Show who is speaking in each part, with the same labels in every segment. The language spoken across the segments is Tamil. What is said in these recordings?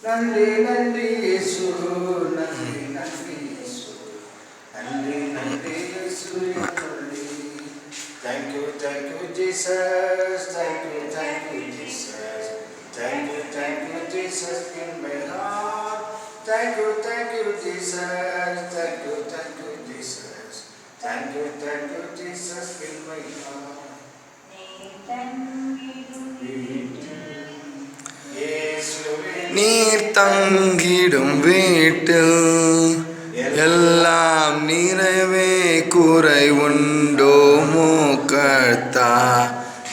Speaker 1: நன்றி நன்றி இயேசு, நன்றி நன்றி இயேசு, நன்றி நன்றி இயேசு என் துணை. Thank you Jesus, thank you Jesus, thank you Jesus in my heart. Thank you Jesus, thank you Jesus, thank you Jesus in my heart.
Speaker 2: நீர் தங்கிடும் வீட்டில் எல்லாம் நிறைவே குறை உண்டோ மூக்கர்த்தா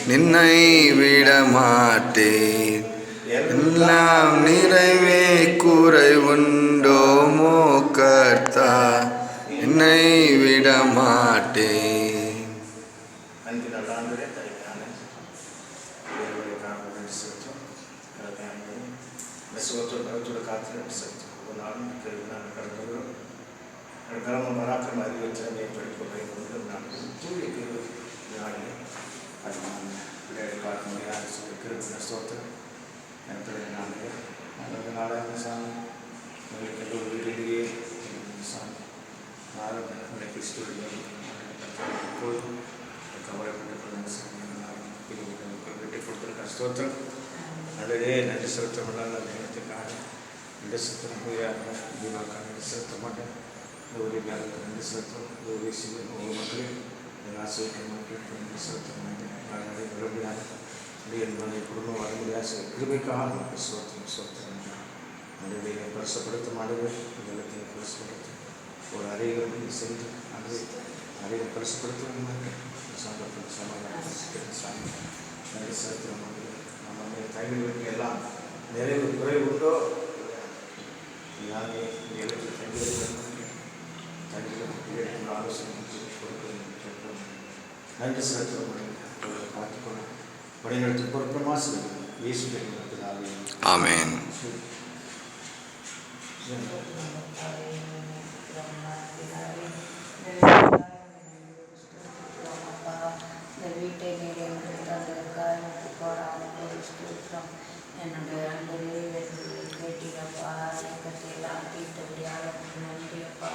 Speaker 2: நின்னை விட மாட்டேன். எல்லாம் நிறைவே குறை உண்டோ மூக்கர்த்தா நின்னை விட மாட்டேன்.
Speaker 1: பராக்கிரம அறிவிச்சனை படிப்பதை நான் தூய்க்கு நாளில் அது நான் விளையாடி பார்க்க முடியாது சொல்லியிருக்கிற ஸ்தோத்திரம் எனக்கு நாங்கள் அந்த நாளாக சாமி உங்களுக்கு ஒரு வீட்டிலேயே சாமி நாளை கிறிஸ்துவ எப்போதும் கவலைப்பட்டு வீட்டை கொடுத்துருக்க ஸ்தோத்திரம் நல்லதே நன்றி செலுத்தமெல்லாம் நல்ல நேரத்துக்காக நன்றி செலுத்தம் போயாங்க தீபாக்காக நன்றி செலுத்த மாட்டேன். ஒரு நன்றி செலுத்தம் ஒரு சிவன் ஒரு மக்கள் ஆசிரியர் மக்கள் நன்றி செலுத்த விரும்பினார் என்பதை குடும்பம் வர முடியாது கிருபைக்காக சோத்திரம் சோத்திரம் நடுவே பரிசப்படுத்த மாடுகள் இதெல்லாத்தையும் பரிசுப்படுத்த ஒரு அறைகள் சென்று அது அறையை பரிசுப்படுத்த சந்தர்ப்பம் சமாதானம் சாமி நன்றி செலுத்துகிற மக்கள் நம்ம கைவிடுவதற்கு எல்லாம் நிறைவு குறைவு உண்டோ யாரே எழுத்து தங்கியிருக்க ஆலோசனை நன்றி செலுத்துகிறோம். பார்த்துக்கொள்ள வழிநடத்தி பொறுப்பமா
Speaker 2: ஆமென்.
Speaker 3: என்னுடைய அன்பரே கேட்டீங்கப்பா கத்தையெல்லாம் தீர்த்தபடியாக நன்றியப்பா.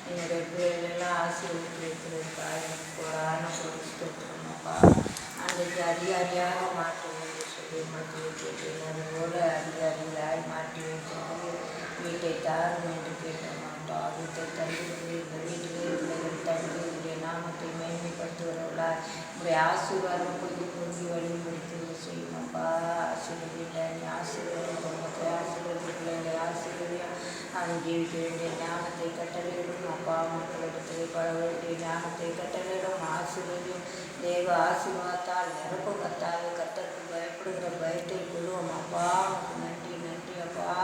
Speaker 3: என்னுடைய பிள்ளைகளெல்லாம் ஆசீர்வதிக்கிறதுப்பா எனக்கு ஒரு கொடுத்துருக்கணும்ப்பா. அன்றைக்கு அதிகாரியாக மாற்றி வைக்க சொல்லி மாற்றி வைக்கிறேன் அதுபோல் அதிகாரிகளாய் மாற்றி வைக்கிறது வீட்டை தாரும் என்று கேட்க மாட்டோம். வீட்டை தருகிறது இந்த வீட்டிலே பிள்ளைகள் தருகிறதுடைய நாமத்தை மேன்மைப்படுத்துகிறவர்களாய் உடைய ஆசீர்வாதம் கொஞ்சம் கொஞ்சம் வழிபடுத்தி செய்யணும்ப்பா. ஆசீர்வதில்லை நீ ஆசீர்வதி குடும்பத்தை ஆசீர்வதி பிள்ளைகளை ஆசீர்வதியும் அவன் ஜீவிக்க வேண்டிய ஞானத்தை கட்டளையிடும் அப்பா மக்களிடத்தில் பட வேண்டிய ஞானத்தை கட்டளையிடும் ஆசீர்வதியும் தேவ ஆசீர்வாதத்தால் நிரப்பு கத்தால் கத்தருக்கு பயப்படுகிற பயத்தை கொள்வோம் அப்பா. நன்றி நன்றி அப்பா.